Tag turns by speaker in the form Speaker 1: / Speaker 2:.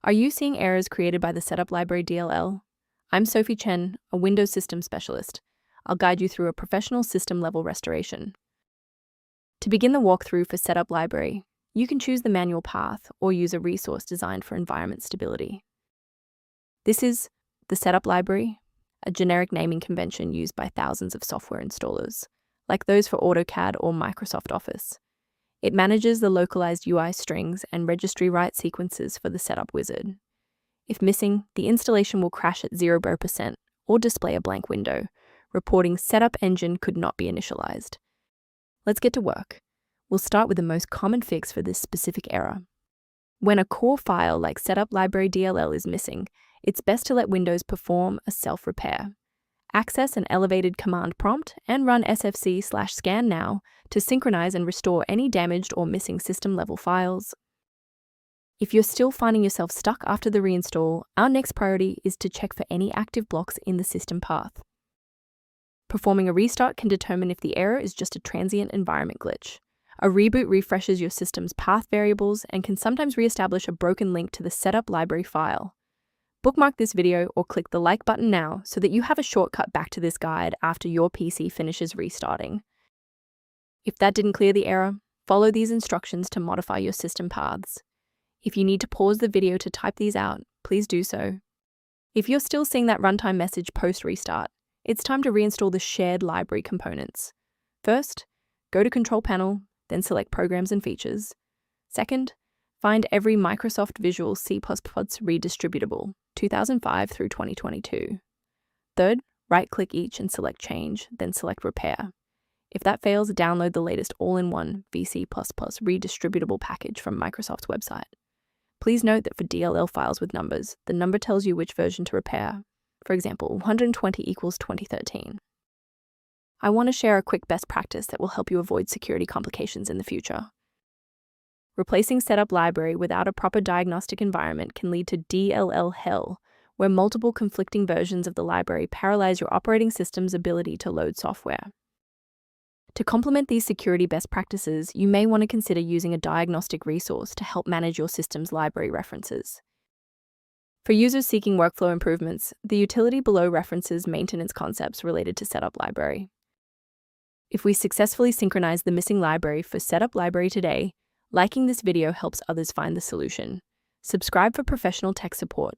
Speaker 1: Are you seeing errors created by the Setup Library DLL? I'm Sophie Chen, a Windows System Specialist. I'll guide you through a professional system-level restoration. To begin the walkthrough for Setup Library, you can choose the manual path or use a resource designed for environment stability. This is the Setup Library, a generic naming convention used by thousands of software installers, like those for AutoCAD or Microsoft Office. It manages the localized UI strings and registry-write sequences for the setup wizard. If missing, the installation will crash at 0% or display a blank window, reporting setup engine could not be initialized. Let's get to work. We'll start with the most common fix for this specific error. When a core file like Setup Library DLL is missing, it's best to let Windows perform a self-repair. Access an elevated command prompt and run sfc/scan now to synchronize and restore any damaged or missing system-level files. If you're still finding yourself stuck after the reinstall, our next priority is to check for any active blocks in the system path. Performing a restart can determine if the error is just a transient environment glitch. A reboot refreshes your system's path variables and can sometimes reestablish a broken link to the Setup Library file. Bookmark this video or click the like button now so that you have a shortcut back to this guide after your PC finishes restarting. If that didn't clear the error, follow these instructions to modify your system paths. If you need to pause the video to type these out, please do so. If you're still seeing that runtime message post-restart, it's time to reinstall the shared library components. First, go to Control Panel, then select Programs and Features. Second, find every Microsoft Visual C++ Redistributable, 2005 through 2022. Third, right-click each and select Change, then select Repair. If that fails, download the latest all-in-one VC++ Redistributable package from Microsoft's website. Please note that for DLL files with numbers, the number tells you which version to repair. For example, 120 equals 2013. I want to share a quick best practice that will help you avoid security complications in the future. Replacing Setup Library without a proper diagnostic environment can lead to DLL hell, where multiple conflicting versions of the library paralyze your operating system's ability to load software. To complement these security best practices, you may want to consider using a diagnostic resource to help manage your system's library references. For users seeking workflow improvements, the utility below references maintenance concepts related to Setup Library. If we successfully synchronize the missing library for Setup Library today, liking this video helps others find the solution. Subscribe for professional tech support.